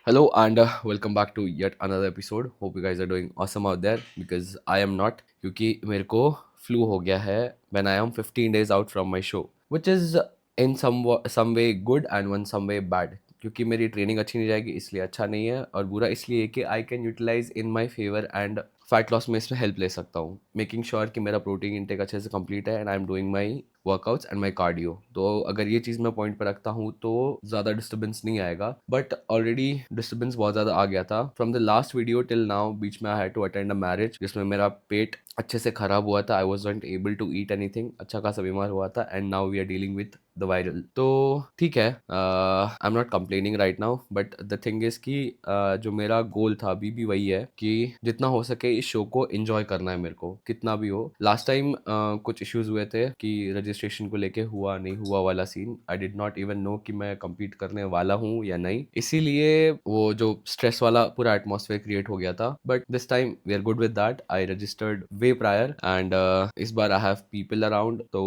Hello and welcome back to yet another episode. Hope you guys are doing awesome out there because I am not क्योंकि मेरे को flu हो गया है when I am 15 days out from my show which is in some way good and one some way bad क्योंकि मेरी training अच्छी नहीं जाएगी इसलिए अच्छा नहीं है और बुरा इसलिए है कि I can utilize in my favour and fat loss में इसमें हेल्प ले सकता हूँ मेकिंग श्योर कि मेरा प्रोटीन इंटेक अच्छे से कंप्लीट है and I am doing my workouts and my cardio. तो अगर ये चीज़ मैं पॉइंट पर रखता हूँ तो ज़्यादा डिस्टर्बेंस नहीं आएगा बट ऑलरेडी डिस्टर्बेंस बहुत ज़्यादा आ गया था from the last video till now. बीच में I had to attend a marriage जिसमें मेरा पेट अच्छे से खराब हुआ था। I was not able to eat anything, अच्छा खासा बीमार हुआ था and now we are dealing with the viral. तो ठीक है, I am not complaining right now but the thing is कि जो मेरा गोल था अभी भी वही है कि जितना हो सके इस शो को एंजॉय करना है मेरे को कितना भी हो। लास्ट टाइम कुछ इश्यूज हुए थे कि रजिस्ट्रेशन को लेके हुआ नहीं हुआ वाला scene. I did not even know कि मैं compete करने वाला हूँ या नहीं, इसीलिए वो जो स्ट्रेस वाला पूरा एटमॉस्फेयर क्रिएट हो गया था। But this time we are good with that. I registered way prior and इस बार आई हैव पीपल अराउंड तो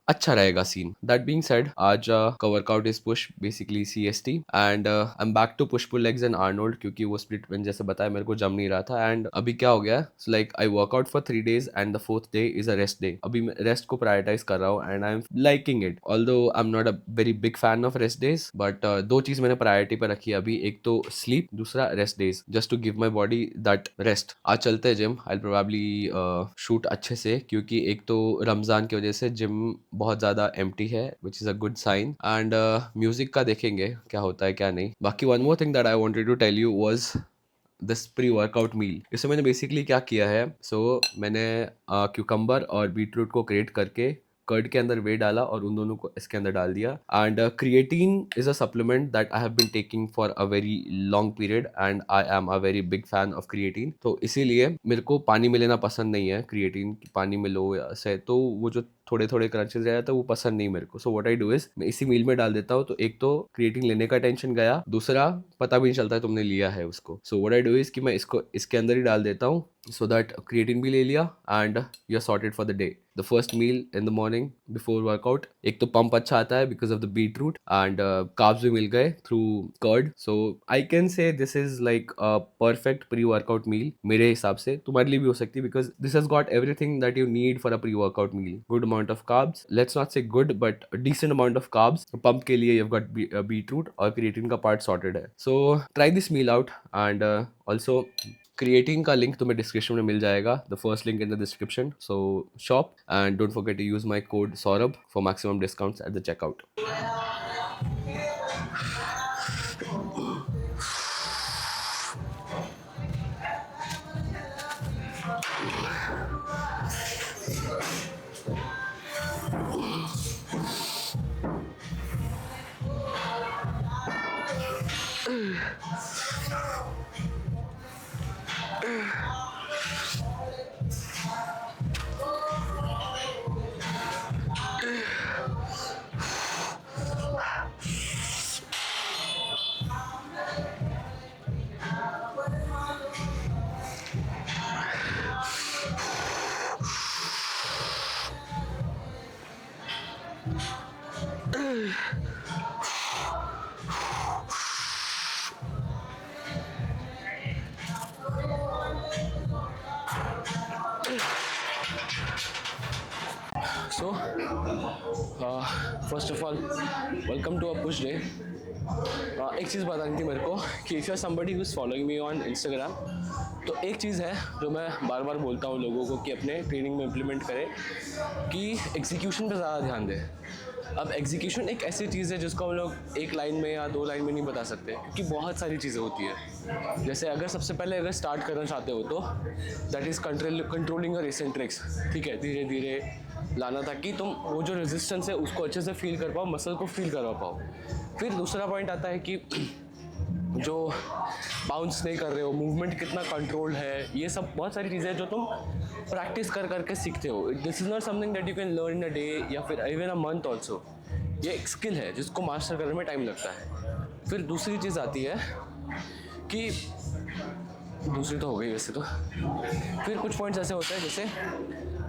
अच्छा रहेगा सीन। दैट बीइंग सेड, आज का workout is push basically CST and I am back to push pull legs and Arnold क्योंकि वो split bench जैसे बताया मेरे को जम नहीं रहा था। एंड अभी क्या हो गया, so like I workout for 3 days and the fourth day is a rest day. अभी मैं रेस्ट को प्रायोरिटाइज कर रहा हूँ and I am liking it, although I am not a very big fan of rest days but दो चीज मैंने priority पे रखी है अभी, एक तो स्लीप, दूसरा rest days, just to give my body that rest. आज चलते हैं जिम, आई प्रोबेबली शूट अच्छे से क्योंकि एक तो रमजान की वजह से जिम बहुत ज्यादा एम्प्टी है which is a good sign and music का देखेंगे क्या होता है क्या नहीं। बाकी one more thing that I wanted to tell you was this pre workout meal. इसमें मैंने बेसिकली क्या किया है, मैंने क्यूकम्बर और बीटरूट को ग्रेट करके कर्ड के अंदर वे डाला और उन दोनों को इसके अंदर डाल दिया। And creatine is a supplement that I have been taking for a very long period and I am a very big fan of creatine. तो इसीलिए मेरे को पानी में लेना पसंद नहीं है। क्रिएटिन पानी में लो या से तो वो जो थोड़े थोड़े क्रंचेस रह जाता है वो पसंद नहीं मेरे को। So what I do is मैं इसी मील में डाल देता हूँ, तो एक तो क्रिएटिन लेने का टेंशन गया, दूसरा पता भी नहीं चलता है तुमने लिया है उसको। So what I do is कि मैं इसको इसके अंदर ही डाल देता हूँ so that creatine भी ले लिया and you're sorted for the day. The first meal in the morning before workout, एक तो pump अच्छा आता है because of the beetroot and carbs भी मिल गए through curd. So I can say this is like a perfect pre-workout meal मेरे हिसाब से। तुम्हारे लिए भी हो सकती है because this has got everything that you need for a pre-workout meal. Good amount of carbs, let's not say good but a decent amount of carbs. Pump के लिए you've got beetroot और creatine का part sorted है। So try this meal out and also creatine का link तुम्हें description में मिल जाएगा, the first link in the description. So shop and don't forget to use my code Saurabh for maximum discounts at the checkout. So first of all welcome to a push day. एक चीज़ बतानी थी मेरे को कि if you are somebody who is following me on Instagram, तो एक चीज़ है जो मैं बार बार बोलता हूँ लोगों को कि अपने ट्रेनिंग में इम्प्लीमेंट करें कि एग्जीक्यूशन पे ज़्यादा ध्यान दें। अब एग्जीक्यूशन एक ऐसी चीज़ है जिसको हम लोग एक लाइन में या दो लाइन में नहीं बता सकते क्योंकि बहुत सारी चीज़ें होती है। जैसे अगर सबसे पहले अगर स्टार्ट करना चाहते हो तो दैट इज़ कंट्रोलिंग योर एसेंट्रिक्स। ठीक है, धीरे धीरे लाना ताकि तुम वो जो रेजिस्टेंस है उसको अच्छे से फील कर पाओ, मसल को फील करवा पाओ। फिर दूसरा पॉइंट आता है कि जो बाउंस नहीं कर रहे हो, मूवमेंट कितना कंट्रोल्ड है, ये सब बहुत सारी चीज़ें हैं जो तुम प्रैक्टिस कर करके सीखते हो। This is not something that you can learn in a day या फिर इवन अ मंथ ऑल्सो। ये एक स्किल है जिसको मास्टर करने में टाइम लगता है। फिर दूसरी चीज़ आती है कि दूसरी तो हो गई वैसे तो, फिर कुछ पॉइंट्स ऐसे होते हैं जैसे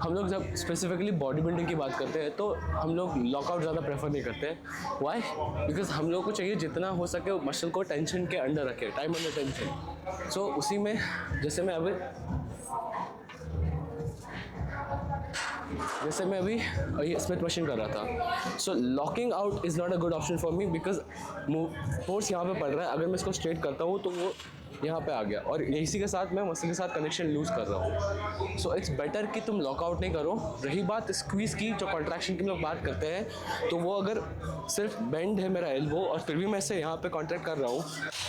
हम लोग जब स्पेसिफिकली बॉडी बिल्डिंग की बात करते हैं तो हम लोग लॉकआउट ज़्यादा प्रेफर नहीं करते हैं। वाई? बिकॉज हम लोग को चाहिए जितना हो सके मसल को टेंशन के अंडर रखे, टाइम अंडर टेंशन। सो उसी में जैसे मैं अभी स्मिथ मशीन कर रहा था। So locking out is not a good option for me because force यहाँ पे पड़ रहा है। अगर मैं इसको स्ट्रेट करता हूँ तो वो यहाँ पे आ गया और इसी के साथ मैं मसल के साथ कनेक्शन लूज़ कर रहा हूँ। सो इट्स बेटर कि तुम लॉकआउट नहीं करो। रही बात स्क्वीज़ की, जो कॉन्ट्रैक्शन की लोग बात करते हैं, तो वो अगर सिर्फ बेंड है मेरा एल्बो और फिर भी मैं इसे यहाँ पे कॉन्ट्रैक्ट कर रहा हूँ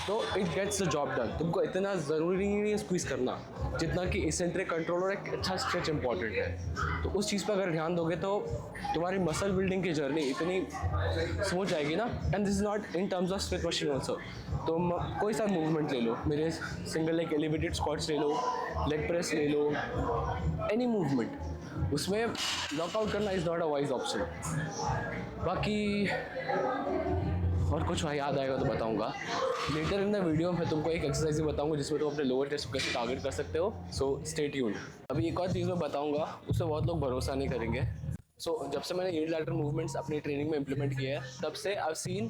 तो it gets the job done. तुमको इतना ज़रूरी नहीं है स्क्वीज़ करना जितना कि इसेंट्रिक कंट्रोल और एक अच्छा स्ट्रेच इंपॉर्टेंट है। तो उस चीज़ पर अगर ध्यान दोगे तो तुम्हारी मसल बिल्डिंग की जर्नी इतनी स्मूथ जाएगी ना। And this is not in terms of Smith machine also. तुम कोई सा मूवमेंट ले लो, मेरे सिंगल लेग एलिवेटेड स्क्वाट्स ले लो, लेग प्रेस ले लो, एनी मूवमेंट, उसमें लॉकआउट करना is not a wise option. बाकी और कुछ याद आएगा तो बताऊंगा लेटर इन द वीडियो। मैं तुमको एक एक्सरसाइज बताऊंगा जिसमें तुम अपने लोअर चेस्ट को कैसे टारगेट कर सकते हो। So stay tuned. अभी एक और चीज़ मैं बताऊंगा, उससे बहुत लोग भरोसा नहीं करेंगे। सो जब से मैंने यूनिलैटरल मूवमेंट्स अपनी ट्रेनिंग में इम्प्लीमेंट किया है तब से आई सीन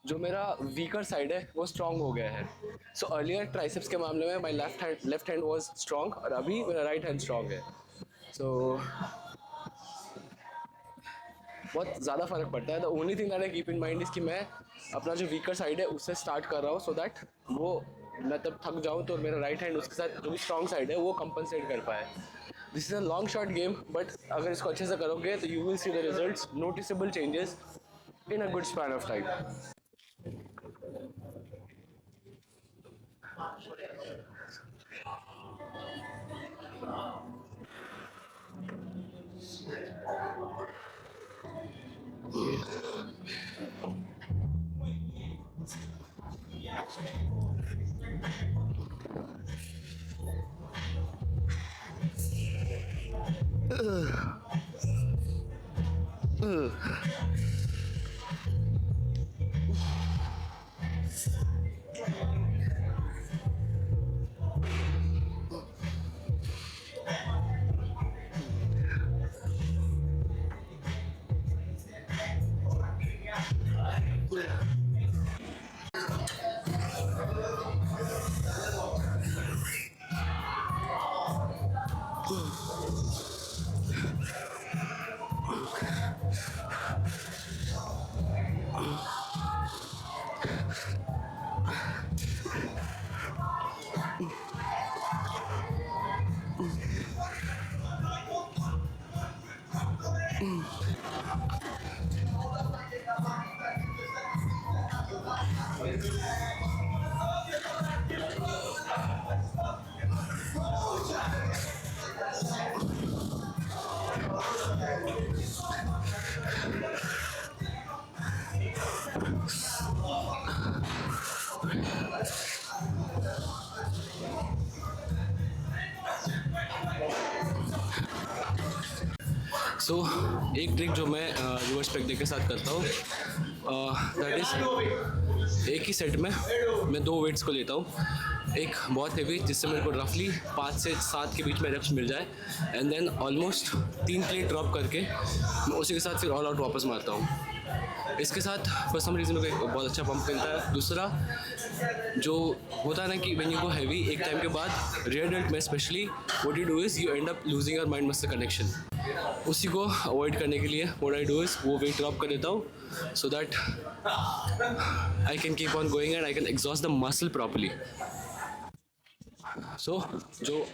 जो मेरा वीकर साइड है वो स्ट्रांग हो गया है। सो अर्लियर ट्राइसेप्स के मामले में my left hand was strong और अभी मेरा राइट हैंड स्ट्रांग है। सो बहुत ज़्यादा फर्क पड़ता है। The only thing that I keep in mind is कि मैं अपना जो वीकर साइड है उससे स्टार्ट कर रहा हूँ सो दैट वो मैं तब थक जाऊँ तो मेरा राइट हैंड उसके साथ जो भी स्ट्रॉन्ग साइड है वो कंपनसेट कर पाए। This is a long shot game but अगर इसको अच्छे से करोगे तो you will see the results, noticeable changes in a good span of time. So एक ट्रिक जो मैं रिवर्स पेग डे के साथ करता हूँ दैट इज़ एक ही सेट में मैं 2 वेट्स को लेता हूँ। एक बहुत हेवी जिससे मेरे को रफली 5 से 7 के बीच में रेप्स मिल जाए and then almost 3 plate drop करके मैं उसी के साथ फिर ऑल आउट वापस मारता हूँ। इसके साथ फॉर सम रीज़न मेरे को बहुत अच्छा पंप मिलता है। दूसरा जो होता है ना कि व्हेन यू गो हैवी एक टाइम के बाद रियर डेल्ट में specially what you do is you end up losing your mind muscle connection. उसी को अवॉइड करने के लिए व्हाट आई डू इज़ वो वेट ड्रॉप कर देता हूँ so that I can keep on going and I can exhaust the muscle properly. So जो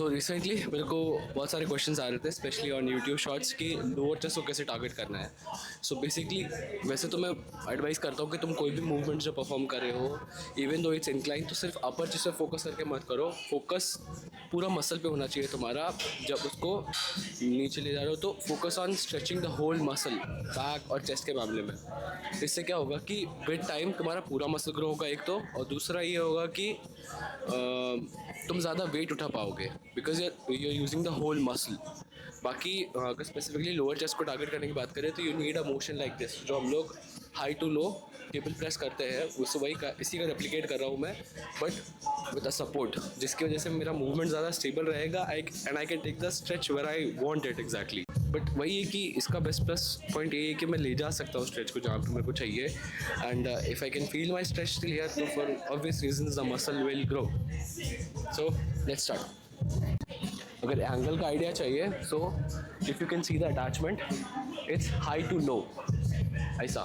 रिसेंटली मेरे को बहुत सारे क्वेश्चंस आ रहे थे स्पेशली ऑन यूट्यूब शॉर्ट्स की लोअर चेस्ट को कैसे टारगेट करना है। सो बेसिकली वैसे तो मैं एडवाइस करता हूँ कि तुम कोई भी मूवमेंट जो परफॉर्म कर रहे हो इवन दो इट्स इंक्लाइन तो सिर्फ अपर चेस्ट पे फोकस करके मत करो। फोकस पूरा मसल पे होना चाहिए तुम्हारा। जब उसको नीचे ले जा रहे हो तो focus on stretching the whole muscle back और चेस्ट के मामले में। इससे क्या होगा कि विद टाइम तुम्हारा पूरा मसल ग्रो होगा एक तो, और दूसरा ये होगा कि तुम ज़्यादा वेट उठा पाओगे because you are using the whole muscle. बाकी अगर स्पेसिफिकली लोअर चेस्ट को टारगेट करने की बात करें तो you need a motion like this जो हम लोग high to low table press करते हैं उससे वही का इसी का रेप्लिकेट कर रहा हूँ मैं, बट विद अ सपोर्ट, जिसकी वजह से मेरा मूवमेंट ज़्यादा स्टेबल रहेगा and I can take the stretch where I want it exactly. But वही है कि इसका बेस्ट प्लस पॉइंट ये है कि मैं ले जा सकता हूँ स्ट्रेच को जहाँ पे मेरे को चाहिए, and if I can feel my stretch till here तो for obvious reasons the muscle will grow. So let's start. अगर एंगल का आइडिया चाहिए, so if you can see the attachment, it's high to low, ऐसा।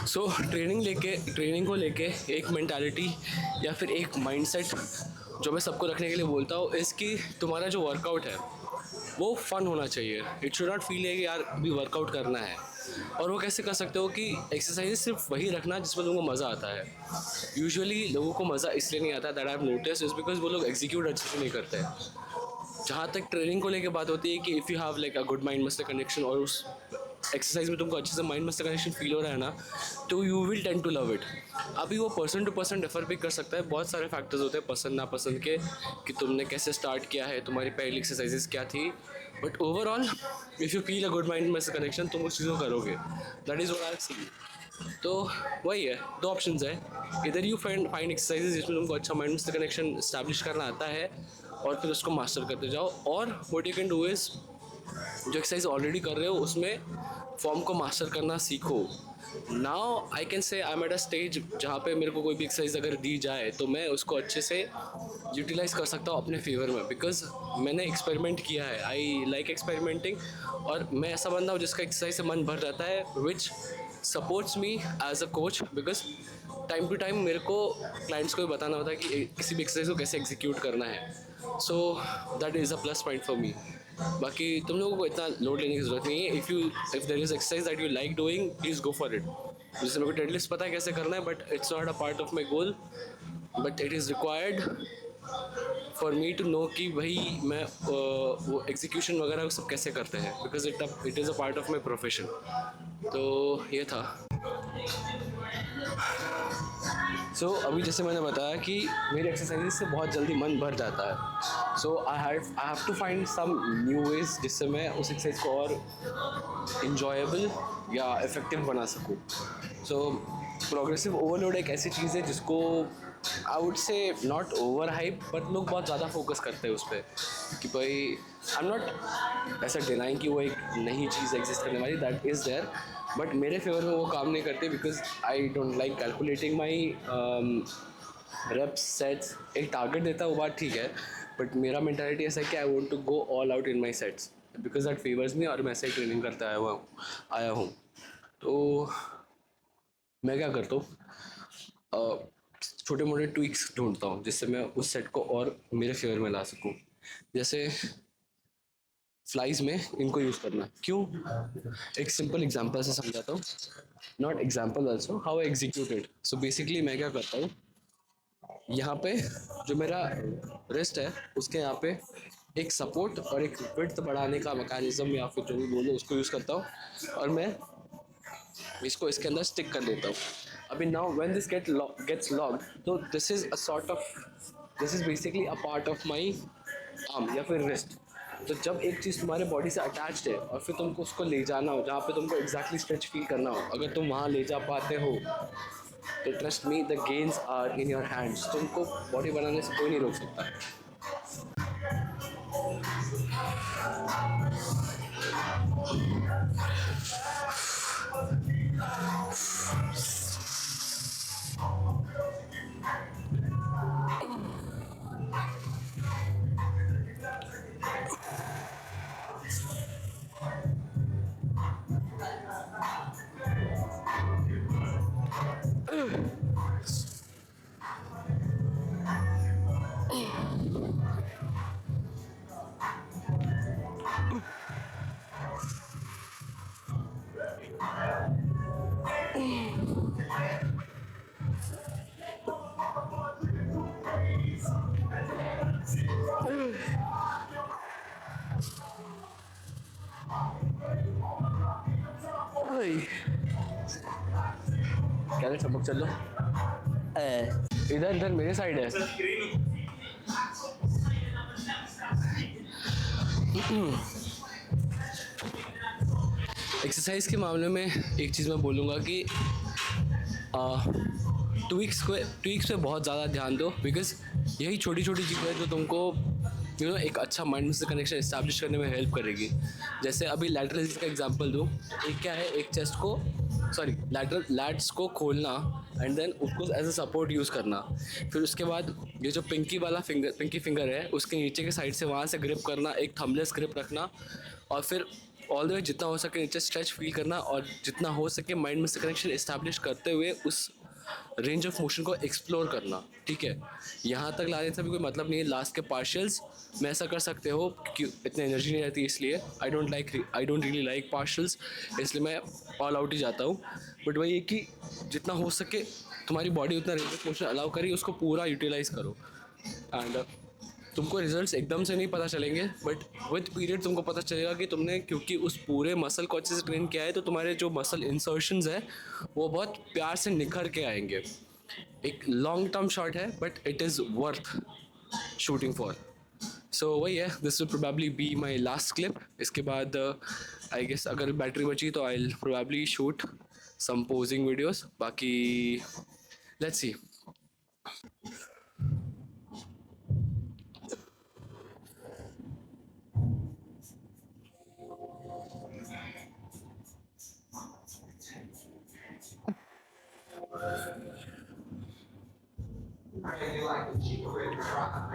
So training को लेके एक mentality या फिर एक माइंडसेट जो मैं सबको रखने के लिए बोलता हूँ, इसकी तुम्हारा जो वर्कआउट है वो फ़न होना चाहिए। इट शुड नॉट फील है कि यार अभी वर्कआउट करना है। और वो कैसे कर सकते हो कि एक्सरसाइज सिर्फ वही रखना जिसमें तुमको मज़ा आता है। यूजुअली लोगों को मज़ा इसलिए नहीं आता, that I have notice, is because वो लोग एग्जीक्यूट अच्छे से नहीं करते हैं। जहाँ तक ट्रेनिंग को लेके बात होती है कि if you have like a good mind muscle connection और उस एक्सरसाइज में तुमको अच्छे से माइंड मसल कनेक्शन फील हो रहा है ना, तो you will tend to love it. अभी वो पर्सन टू पर्सन डिफर भी कर सकता है, बहुत सारे फैक्टर्स होते हैं पसंद नापसंद के, कि तुमने कैसे स्टार्ट किया है, तुम्हारी पहली एक्सरसाइजेस क्या थी। But overall if you feel a good mind muscle connection तुम उस चीज़ को करोगे। That is what I have seen. तो वही है, दो ऑप्शंस है, इधर यू फाइंड एक्सरसाइजेज जिसमें तुमको अच्छा माइंड मसल कनेक्शन इस्टेब्लिश करना आता है और फिर उसको मास्टर करते जाओ, और what you can do is जो एक्सरसाइज ऑलरेडी कर रहे हो उसमें फॉर्म को मास्टर करना सीखो। Now I can say I am at a stage जहाँ पे मेरे को कोई भी एक्सरसाइज अगर दी जाए तो मैं उसको अच्छे से यूटिलाइज कर सकता हूँ अपने फेवर में, बिकॉज मैंने एक्सपेरिमेंट किया है। आई लाइक एक्सपेरिमेंटिंग, और मैं ऐसा बंदा हूँ जिसका एक्सरसाइज से मन भर जाता है, which supports me as a coach, because time to time मेरे को क्लाइंट्स को भी बताना होता है कि किसी भी एक्सरसाइज को कैसे एग्जीक्यूट करना है। So that is a plus point for me. बाकी तुम लोगों को इतना लोड लेने की ज़रूरत नहीं है। If there is exercise that you like doing, please go for it. जैसे मेरे को डेडलिफ्ट पता है कैसे करना है, but it's not a part of my goal, but it is required for me to know कि भाई मैं वो एग्जीक्यूशन वगैरह वो सब कैसे करते हैं, because it is a part of my profession. तो ये था। सो अभी जैसे मैंने बताया कि मेरी एक्सरसाइज से बहुत जल्दी मन भर जाता है। So I have to find some new ways जिससे मैं उस एक्सरसाइज को और इन्जॉयबल या इफ़ेक्टिव बना सकूँ। सो प्रोग्रेसिव ओवरलोड एक ऐसी चीज़ है जिसको I would say not over hype, but लोग बहुत ज़्यादा फोकस करते हैं उस पर कि भाई आई एम नॉट ऐसा डिनाइंग कि वो एक नई चीज़ एग्जिस्ट करने वाली, दैट इज़ देयर, बट मेरे फेवर में वो काम नहीं करती because I don't like calculating my reps sets. एक टारगेट देता है वो बात ठीक है, बट मेरा मेंटालिटी ऐसा है कि I want to go all out in my sets because that favours me, और मैं ऐसे ही ट्रेनिंग करता आया हूँ। तो मैं क्या करता हूँ, छोटे मोटे ट्विक्स ढूंढता हूँ जिससे मैं उस सेट को और मेरे फेवर में ला सकूँ। जैसे फ्लाइज में इनको यूज़ करना क्यों, एक सिंपल एग्जांपल से समझाता हूँ, not example also how I executed. So basically मैं क्या करता हूँ, यहाँ पे जो मेरा रिस्ट है उसके यहाँ पे एक सपोर्ट और एक विड्थ बढ़ाने का मैकेनिज्म या फिर जो भी बोलो उसको यूज़ करता हूँ, और मैं इसको इसके अंदर स्टिक कर देता हूँ। अभी now when this gets locked, तो this is a sort of, this is basically a part of my arm या फिर रिस्ट। तो जब एक चीज़ तुम्हारे बॉडी से अटैच्ड है और फिर तुमको उसको ले जाना हो जहाँ पे तुमको एग्जैक्टली स्ट्रेच फील करना हो, अगर तुम वहाँ ले जा पाते हो तो trust me the gains are in your hands. तुमको बॉडी बनाने से कोई नहीं रोक सकता। क्या रे चमक चल लो, इधर इधर मेरे साइड है। एक्सरसाइज के मामले में एक चीज़ मैं बोलूँगा कि ट्विक्स पे बहुत ज़्यादा ध्यान दो, बिकॉज यही छोटी छोटी चीज़ें जो तुमको एक अच्छा माइंड से कनेक्शन इस्टेब्लिश करने में हेल्प करेगी। जैसे अभी लैटरल का एग्जांपल दूँ, एक क्या है, एक चेस्ट को लैटरल लैट्स को खोलना एंड देन उसको एज अ सपोर्ट यूज़ करना। फिर उसके बाद ये जो पिंकी फिंगर है उसके नीचे के साइड से वहाँ से ग्रिप करना, एक थंबलेस ग्रिप रखना, और फिर ऑल द वे जितना हो सके नीचे स्ट्रेच फील करना, और जितना हो सके माइंड में से कनेक्शन इस्टेब्लिश करते हुए उस रेंज ऑफ मोशन को एक्सप्लोर करना। ठीक है, यहाँ तक लाने से भी कोई मतलब नहीं है। लास्ट के पार्शियल्स में ऐसा कर सकते हो क्यों, इतनी एनर्जी नहीं रहती, इसलिए आई डोंट रियली लाइक पार्शियल्स, इसलिए मैं ऑल आउट ही जाता हूँ। बट वही है कि जितना हो सके तुम्हारी बॉडी उतना रेंज ऑफ मोशन अलाउ करी, उसको पूरा यूटिलाइज करो। एंड तुमको रिजल्ट्स एकदम से नहीं पता चलेंगे, बट विद पीरियड तुमको पता चलेगा कि तुमने क्योंकि उस पूरे मसल को अच्छे से ट्रेन किया है, तो तुम्हारे जो मसल इंसर्शंस है वो बहुत प्यार से निखर के आएंगे। एक लॉन्ग टर्म शॉट है but it is worth shooting for. So वही है, this will probably be my last clip. इसके बाद आई गेस अगर बैटरी बची तो I will probably shoot some posing videos. बाकी let's see. Crazy like the cheap already trying.